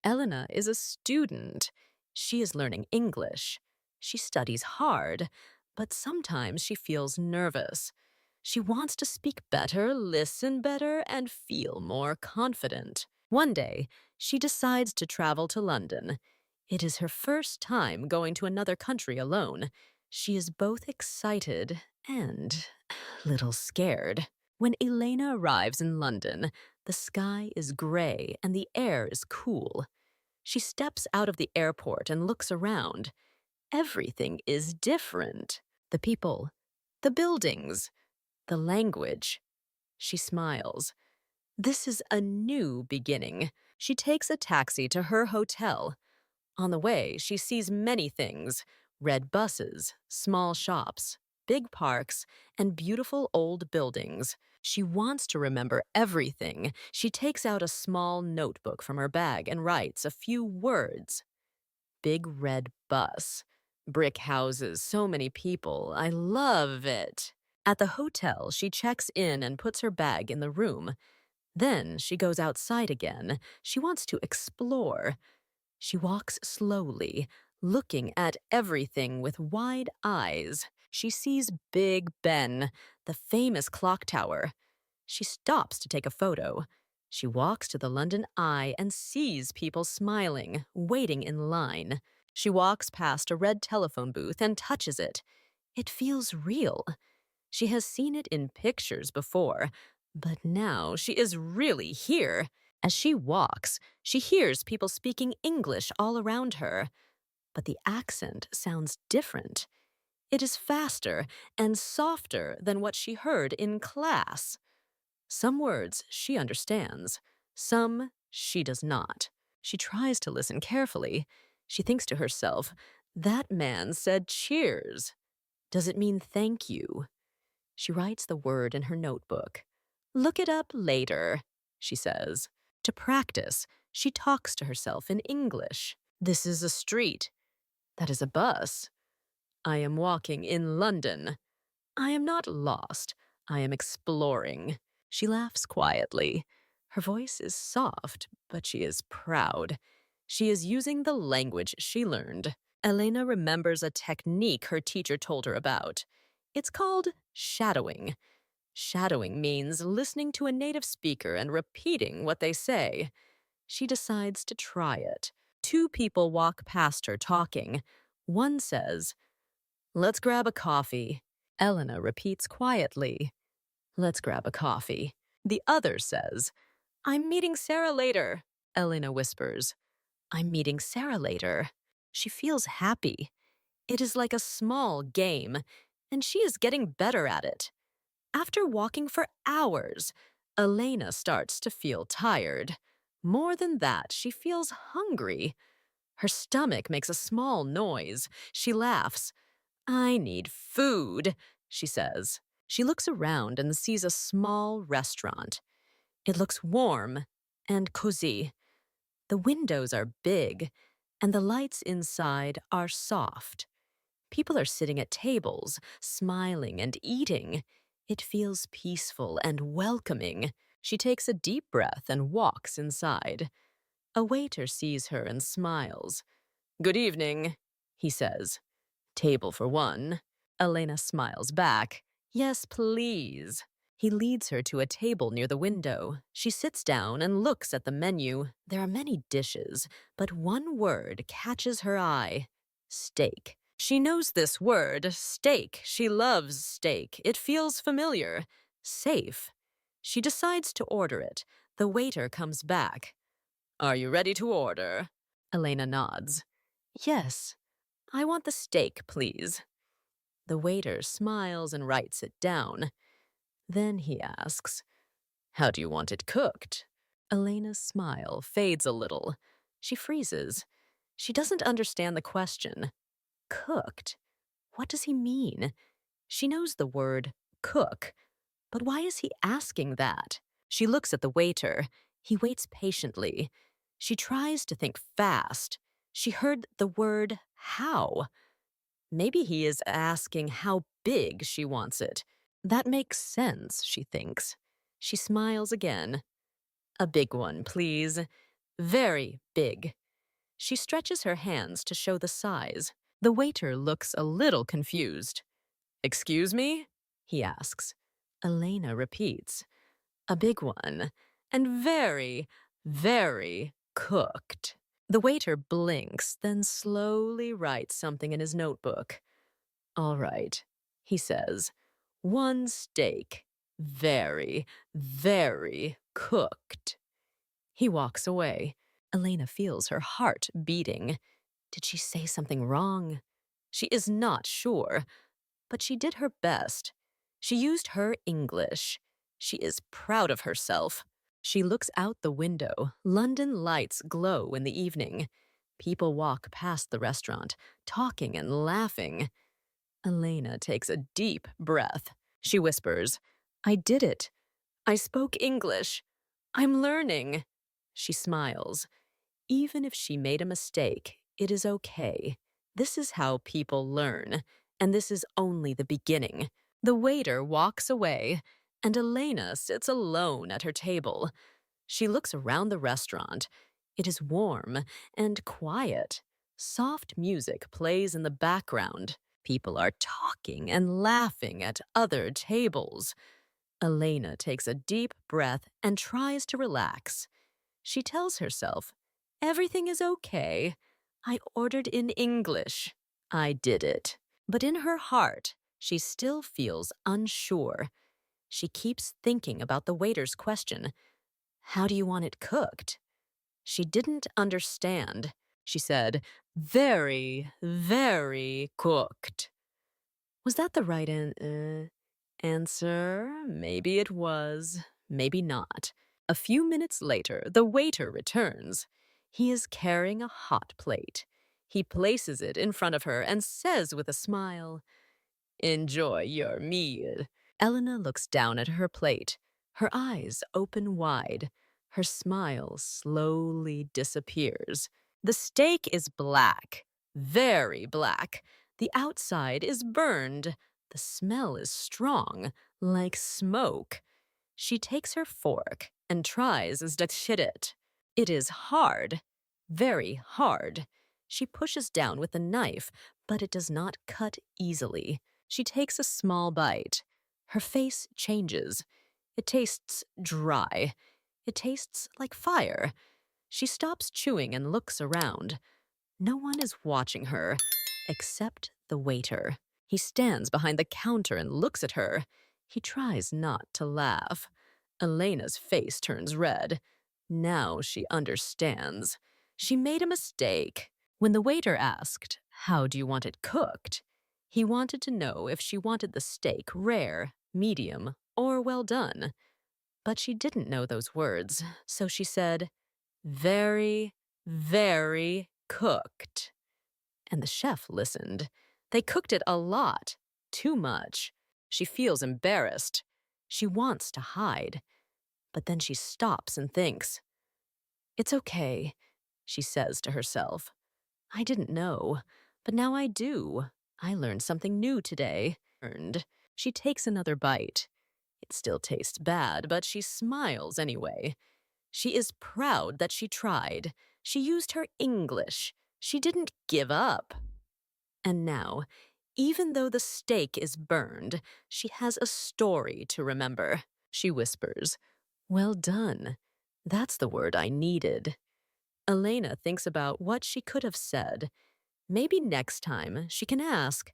Elena is a student. She is learning English. She studies hard, but sometimes she feels nervous. She wants to speak better, listen better, and feel more confident. One day, she decides to travel to London. It is her first time going to another country alone. She is both excited and a little scared. When Elena arrives in London, the sky is gray and the air is cool. She steps out of the airport and looks around. Everything is different. The people, the buildings, the language. She smiles. This is a new beginning. She takes a taxi to her hotel. On the way, she sees many things: red buses, small shops, big parks, and beautiful old buildings. She wants to remember everything. She takes out a small notebook from her bag and writes a few words. Big red bus. Brick houses, so many people. I love it. At the hotel, she checks in and puts her bag in the room. Then she goes outside again. She wants to explore. She walks slowly, looking at everything with wide eyes. She sees Big Ben, the famous clock tower. She stops to take a photo. She walks to the London Eye and sees people smiling, waiting in line. She walks past a red telephone booth and touches it. It feels real. She has seen it in pictures before, but now she is really here. As she walks, she hears people speaking English all around her, but the accent sounds different. It is faster and softer than what she heard in class. Some words she understands, some she does not. She tries to listen carefully. She thinks to herself, that man said cheers. Does it mean thank you? She writes the word in her notebook. Look it up later, she says. To practice, she talks to herself in English. This is a street. That is a bus. I am walking in London. I am not lost. I am exploring. She laughs quietly. Her voice is soft, but she is proud. She is using the language she learned. Elena remembers a technique her teacher told her about. It's called shadowing. Shadowing means listening to a native speaker and repeating what they say. She decides to try it. Two people walk past her talking. One says, let's grab a coffee. Elena repeats quietly, let's grab a coffee. The other says, I'm meeting Sarah later. Elena whispers, I'm meeting Sarah later. She feels happy. It is like a small game, and she is getting better at it. After walking for hours, Elena starts to feel tired. More than that, she feels hungry. Her stomach makes a small noise. She laughs. I need food, she says. She looks around and sees a small restaurant. It looks warm and cozy. The windows are big, and the lights inside are soft. People are sitting at tables, smiling and eating. It feels peaceful and welcoming. She takes a deep breath and walks inside. A waiter sees her and smiles. Good evening, he says. Table for one. Elena smiles back. Yes, please. He leads her to a table near the window. She sits down and looks at the menu. There are many dishes, but one word catches her eye. Steak. She knows this word, steak. She loves steak. It feels familiar. Safe. She decides to order it. The waiter comes back. Are you ready to order? Elena nods. Yes. I want the steak, please. The waiter smiles and writes it down. Then he asks, how do you want it cooked? Elena's smile fades a little. She freezes. She doesn't understand the question. Cooked? What does he mean? She knows the word cook, but why is he asking that? She looks at the waiter. He waits patiently. She tries to think fast. She heard the word how. Maybe he is asking how big she wants it. That makes sense, she thinks. She smiles again. A big one, please. very big. She stretches her hands to show the size. The waiter looks a little confused. Excuse me? He asks. Elena repeats. A big one, and very, very cooked. The waiter blinks, then slowly writes something in his notebook. All right, he says. One steak, very, very cooked. He walks away. Elena feels her heart beating. Did she say something wrong? She is not sure, but she did her best. She used her English. She is proud of herself. She looks out the window. London lights glow in the evening. People walk past the restaurant, talking and laughing. Elena takes a deep breath. She whispers, I did it. I spoke English. I'm learning. She smiles. Even if she made a mistake, it is okay. This is how people learn, and this is only the beginning. The waiter walks away, and Elena sits alone at her table. She looks around the restaurant. It is warm and quiet. Soft music plays in the background. People are talking and laughing at other tables. Elena takes a deep breath and tries to relax. She tells herself, everything is okay. I ordered in English. I did it. But in her heart, she still feels unsure. She keeps thinking about the waiter's question. How do you want it cooked? She didn't understand. She said, very, very cooked. Was that the right answer? Maybe it was, maybe not. A few minutes later, the waiter returns. He is carrying a hot plate. He places it in front of her and says with a smile, enjoy your meal. Elena looks down at her plate. Her eyes open wide. Her smile slowly disappears. The steak is black, very black. The outside is burned. The smell is strong, like smoke. She takes her fork and tries to hit it. It is hard, very hard. She pushes down with the knife, but it does not cut easily. She takes a small bite. Her face changes. It tastes dry. It tastes like fire. She stops chewing and looks around. No one is watching her, except the waiter. He stands behind the counter and looks at her. He tries not to laugh. Elena's face turns red. Now she understands. She made a mistake. When the waiter asked, how do you want it cooked? He wanted to know if she wanted the steak rare, medium, or well done. But she didn't know those words, so she said, very, very cooked. And the chef listened. They cooked it a lot, too much. She feels embarrassed. She wants to hide. But then she stops and thinks. It's okay, she says to herself. I didn't know, but now I do. I learned something new today. She takes another bite. It still tastes bad, but she smiles anyway. She is proud that she tried. She used her English. She didn't give up. And now, even though the steak is burned, she has a story to remember. She whispers, well done. That's the word I needed. Elena thinks about what she could have said. Maybe next time she can ask,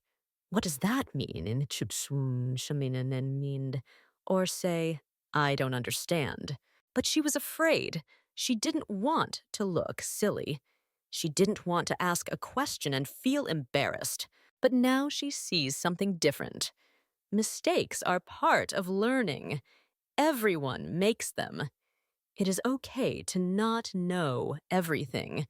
what does that mean in chubsun shaminen and mean? Or say, I don't understand. But she was afraid. She didn't want to look silly. She didn't want to ask a question and feel embarrassed. But now she sees something different. Mistakes are part of learning. Everyone makes them. It is okay to not know everything.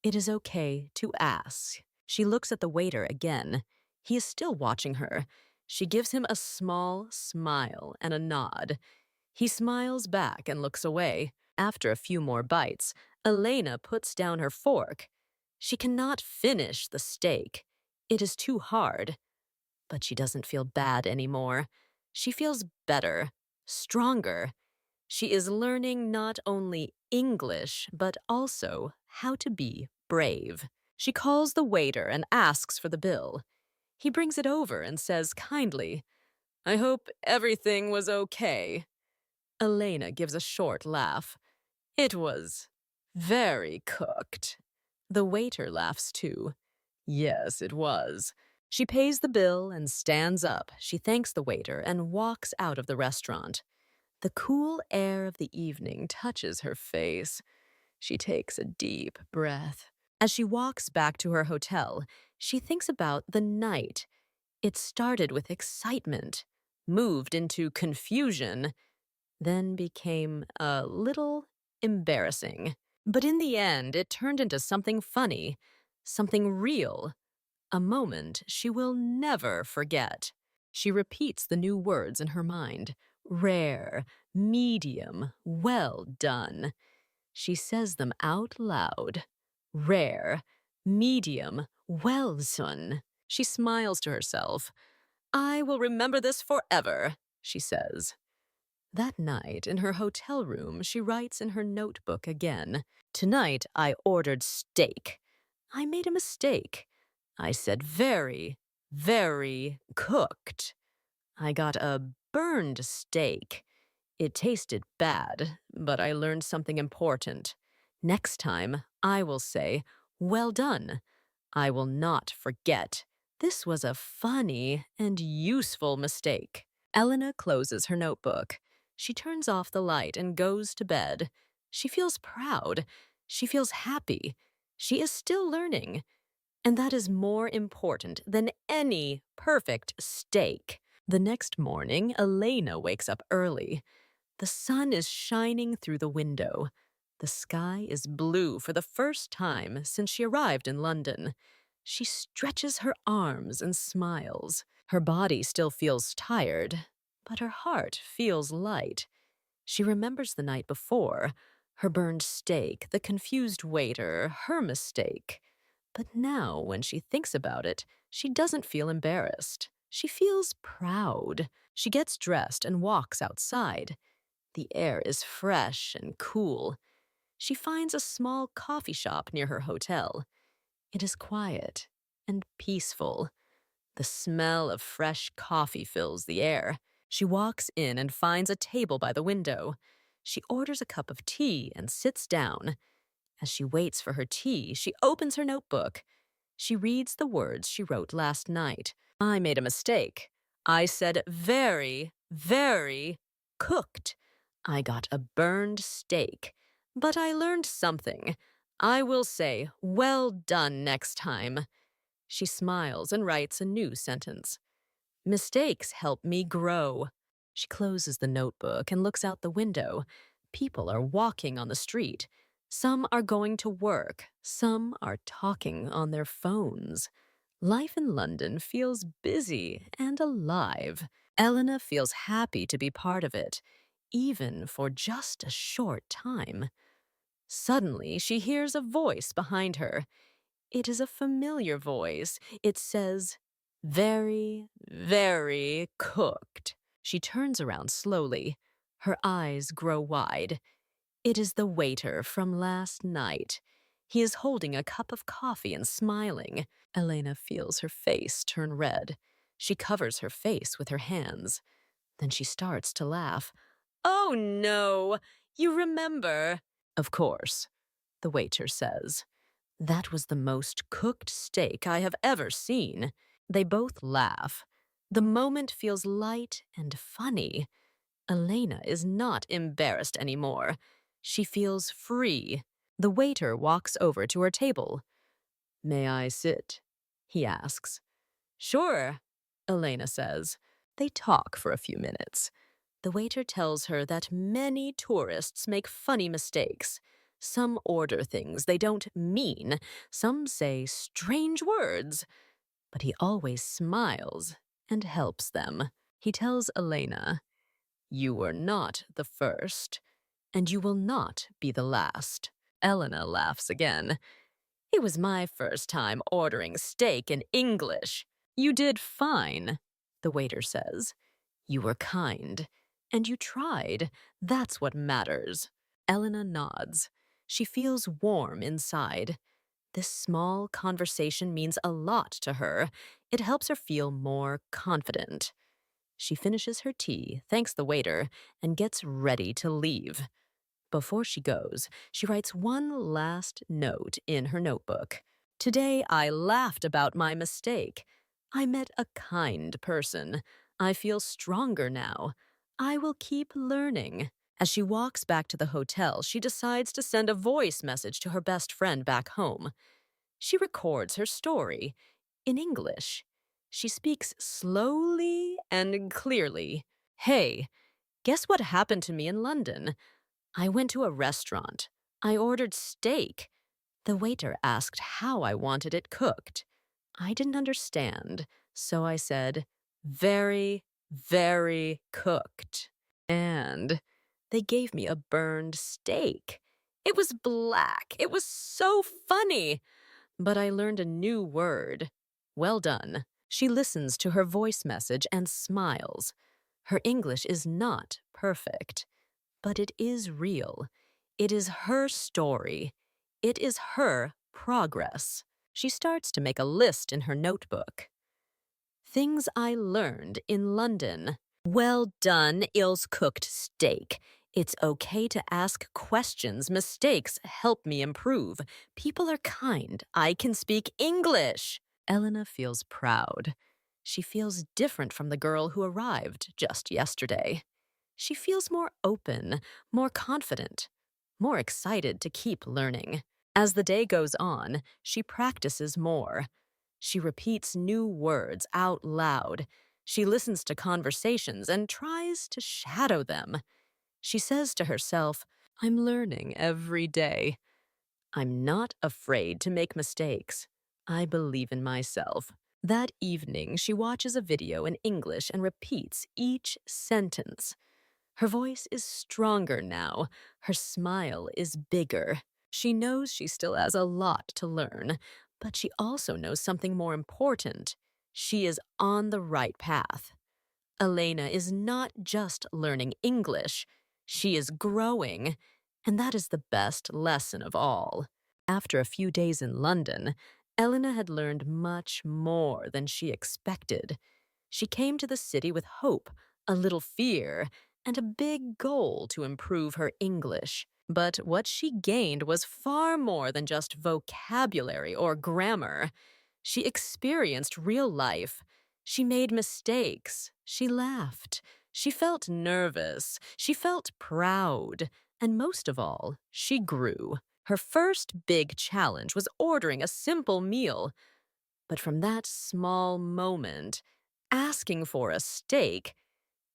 It is okay to ask. She looks at the waiter again. He is still watching her. She gives him a small smile and a nod. He smiles back and looks away. After a few more bites, Elena puts down her fork. She cannot finish the steak. It is too hard. But she doesn't feel bad anymore. She feels better, stronger. She is learning not only English, but also how to be brave. She calls the waiter and asks for the bill. He brings it over and says kindly, "I hope everything was okay." Elena gives a short laugh. "It was very cooked." The waiter laughs too. "Yes, it was." She pays the bill and stands up. She thanks the waiter and walks out of the restaurant. The cool air of the evening touches her face. She takes a deep breath. As she walks back to her hotel, she thinks about the night. It started with excitement, moved into confusion, then became a little embarrassing. But in the end, it turned into something funny, something real, a moment she will never forget. She repeats the new words in her mind: rare, medium, well done. She says them out loud. Rare, medium, well done. She smiles to herself. "I will remember this forever," she says. That night, in her hotel room, she writes in her notebook again. "Tonight, I ordered steak. I made a mistake. I said very, very cooked. I got a burned steak. It tasted bad, but I learned something important. Next time, I will say, well done. I will not forget. This was a funny and useful mistake." Elena closes her notebook. She turns off the light and goes to bed. She feels proud. She feels happy. She is still learning. And that is more important than any perfect steak. The next morning, Elena wakes up early. The sun is shining through the window. The sky is blue for the first time since she arrived in London. She stretches her arms and smiles. Her body still feels tired, but her heart feels light. She remembers the night before, her burned steak, the confused waiter, her mistake. But now, when she thinks about it, she doesn't feel embarrassed. She feels proud. She gets dressed and walks outside. The air is fresh and cool. She finds a small coffee shop near her hotel. It is quiet and peaceful. The smell of fresh coffee fills the air. She walks in and finds a table by the window. She orders a cup of tea and sits down. As she waits for her tea, she opens her notebook. She reads the words she wrote last night. "I made a mistake. I said very, very cooked. I got a burned steak. But I learned something. I will say well done next time." She smiles and writes a new sentence. "Mistakes help me grow." She closes the notebook and looks out the window. People are walking on the street. Some are going to work. Some are talking on their phones. Life in London feels busy and alive. Elena feels happy to be part of it, even for just a short time. Suddenly, she hears a voice behind her. It is a familiar voice. It says, "Very, very cooked." She turns around slowly. Her eyes grow wide. It is the waiter from last night. He is holding a cup of coffee and smiling. Elena feels her face turn red. She covers her face with her hands. Then she starts to laugh. "Oh, no! You remember?" "Of course," the waiter says. "That was the most cooked steak I have ever seen." They both laugh. The moment feels light and funny. Elena is not embarrassed anymore. She feels free. The waiter walks over to her table. "May I sit?" he asks. "Sure," Elena says. They talk for a few minutes. The waiter tells her that many tourists make funny mistakes. Some order things they don't mean. Some say strange words. But he always smiles and helps them. He tells Elena, "You were not the first, and you will not be the last." Elena laughs again. "It was my first time ordering steak in English." "You did fine," the waiter says. "You were kind, And you tried. That's what matters. Elena nods. She feels warm inside. This small conversation means a lot to her. It helps her feel more confident. She finishes her tea, thanks the waiter, and gets ready to leave. Before she goes, she writes one last note in her notebook. Today I laughed about my mistake. I met a kind person. I feel stronger now. I will keep learning. As she walks back to the hotel, she decides to send a voice message to her best friend back home. She records her story in English. She speaks slowly and clearly. Hey, guess what happened to me in London? I went to a restaurant. I ordered steak. The waiter asked how I wanted it cooked. I didn't understand, so I said, very, very cooked. And they gave me a burned steak. It was black. It was so funny. But I learned a new word. Well done. She listens to her voice message and smiles. Her English is not perfect, but it is real. It is her story. It is her progress. She starts to make a list in her notebook. Things I learned in London. Well done, ill-cooked steak. It's okay to ask questions. Mistakes help me improve. People are kind. I can speak English. Elena feels proud. She feels different from the girl who arrived just yesterday. She feels more open, more confident, more excited to keep learning. As the day goes on, she practices more. She repeats new words out loud. She listens to conversations and tries to shadow them. She says to herself, I'm learning every day. I'm not afraid to make mistakes. I believe in myself. That evening, she watches a video in English and repeats each sentence. Her voice is stronger now. Her smile is bigger. She knows she still has a lot to learn, but she also knows something more important. She is on the right path. Elena is not just learning English. She is growing, and that is the best lesson of all. After a few days in London, Elena had learned much more than she expected. She came to the city with hope, a little fear, and a big goal to improve her English. But what she gained was far more than just vocabulary or grammar. She experienced real life. She made mistakes. She laughed. She felt nervous. She felt proud. And most of all, she grew. Her first big challenge was ordering a simple meal. But from that small moment, asking for a steak,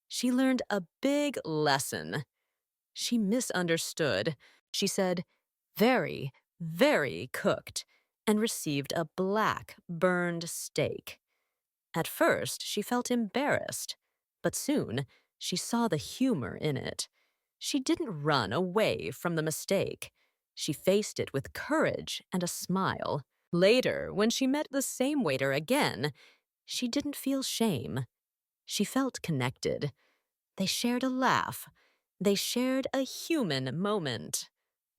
she learned a big lesson. She misunderstood. She said, very, very cooked, and received a black, burned steak. At first, she felt embarrassed, but soon she saw the humor in it. She didn't run away from the mistake. She faced it with courage and a smile. Later, when she met the same waiter again, she didn't feel shame. She felt connected. They shared a laugh. They shared a human moment.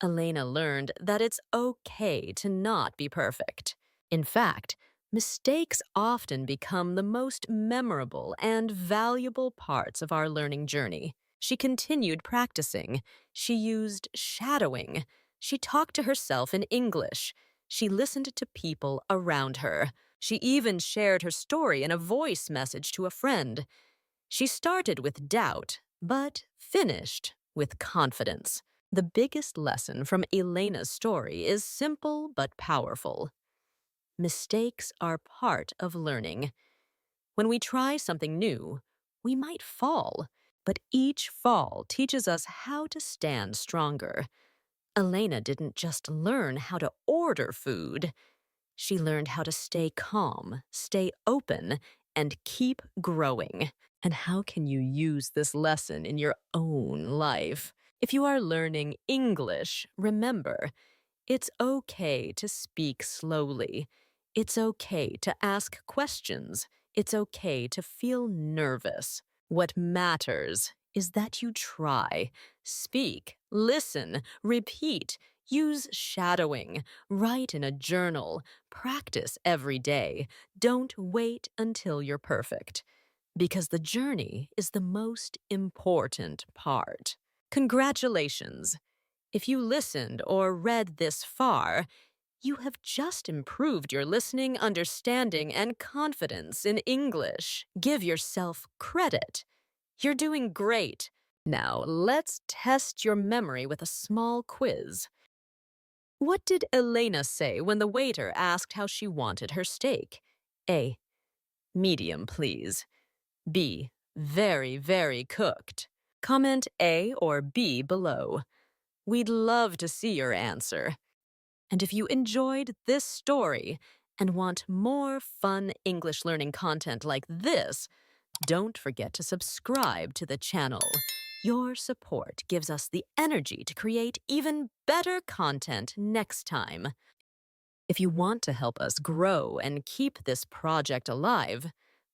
Elena learned that it's okay to not be perfect. In fact, mistakes often become the most memorable and valuable parts of our learning journey. She continued practicing. She used shadowing. She talked to herself in English. She listened to people around her. She even shared her story in a voice message to a friend. She started with doubt, but finished with confidence. The biggest lesson from Elena's story is simple but powerful. Mistakes are part of learning. When we try something new, we might fall, but each fall teaches us how to stand stronger. Elena didn't just learn how to order food. She learned how to stay calm, stay open, and keep growing. And how can you use this lesson in your own life? If you are learning English, remember, it's okay to speak slowly. It's okay to ask questions. It's okay to feel nervous. What matters is that you try, speak, listen, repeat, use shadowing, write in a journal, practice every day. Don't wait until you're perfect, because the journey is the most important part. Congratulations! If you listened or read this far, you have just improved your listening, understanding, and confidence in English. Give yourself credit. You're doing great. Now, let's test your memory with a small quiz. What did Elena say when the waiter asked how she wanted her steak? A. Medium, please. B. Very, very cooked. Comment A or B below. We'd love to see your answer. And if you enjoyed this story and want more fun English learning content like this, don't forget to subscribe to the channel. Your support gives us the energy to create even better content next time. If you want to help us grow and keep this project alive,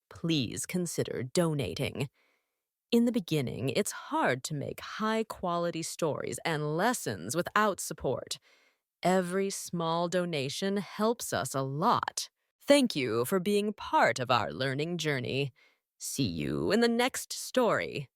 please consider donating. In the beginning, it's hard to make high-quality stories and lessons without support. Every small donation helps us a lot. Thank you for being part of our learning journey. See you in the next story.